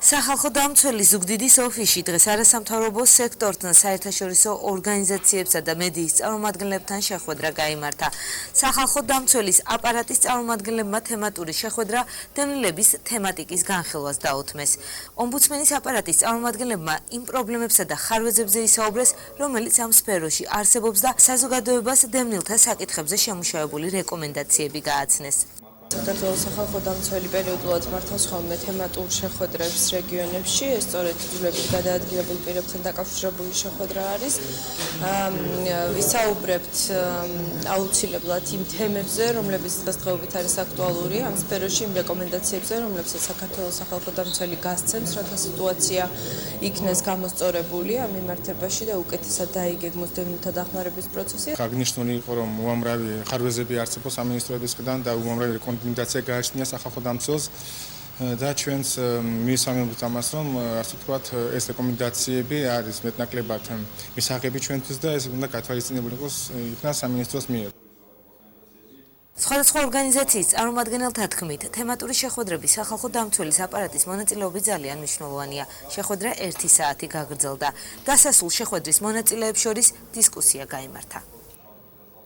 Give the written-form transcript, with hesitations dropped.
სახალხო დამცველის ზუგდიდის ოფისში დღეს არასამთავრობო სექტორთან, საერთაშორისო ორგანიზაციებსა და მედიის წარმომადგენლებთან შეხვედრა გაიმართა. სახალხო დამცველის აპარატის წარმომადგენლებმა თემატური შეხვედრა დევნილების თემატიკის განხილვას დაუთმეს. ომბუდსმენის აპარატის წარმომადგენლებმა იმ პრობლემებსა და ხარვეზებზე ისაუბრეს, რომელიც ამ სფეროში არსებობს და საზოგადოებას დევნილთა საკითხებზე შემუშავებული რეკომენდაციები გააცნეს. საქართველოს სახალხო დამცველი პერიოდულად მართავს ხოლმე თემატურ შეხვედრებს რეგიონებში, ეს სწორედ იძულებით გადაადგილებულ პირებთან დაკავშირებული შეხვედრა არის. ვისაუბრებთ აუცილებლად იმ თემებზე, რომლებიც დღესდღეობით არის აქტუალური, ამ სფეროში იმ რეკომენდაციებზე, რომლებსაც საქართველოს სახალხო დამცველი გასცემს, რათა სიტუაცია იქნეს გამოსწორებული ამ მიმართებაში და უკეთესად დაიგეგმოს დევნილთა დახმარების პროცესი. აღნიშნული იყო, რომ უამრავი ხარვეზები არსებობს სამინისტროებისგან და უამრავი რეკომენდაცია გააჩნია სახალხო დამცველს და ჩვენს მისამებრთ ამას, რომ ასე ვთქვათ, ეს რეკომენდაციები არის მეტნაკლებად მისაღები ჩვენთვის და ეს უნდა გათვალისწინებული იყოს იქნას სამინისტროს მიერ. სხვადასხვა ორგანიზაციის წარმომადგენელთა თქმით, თემატური შეხვედრები სახალხო დამცველის აპარატის მონაწილეობით ძალიან მნიშვნელოვანია. შეხვედრა 1 საათი გაგრძელდა. დასასრულ შეხვედრის მონაწილეებს შორის დისკუსია გაიმართა.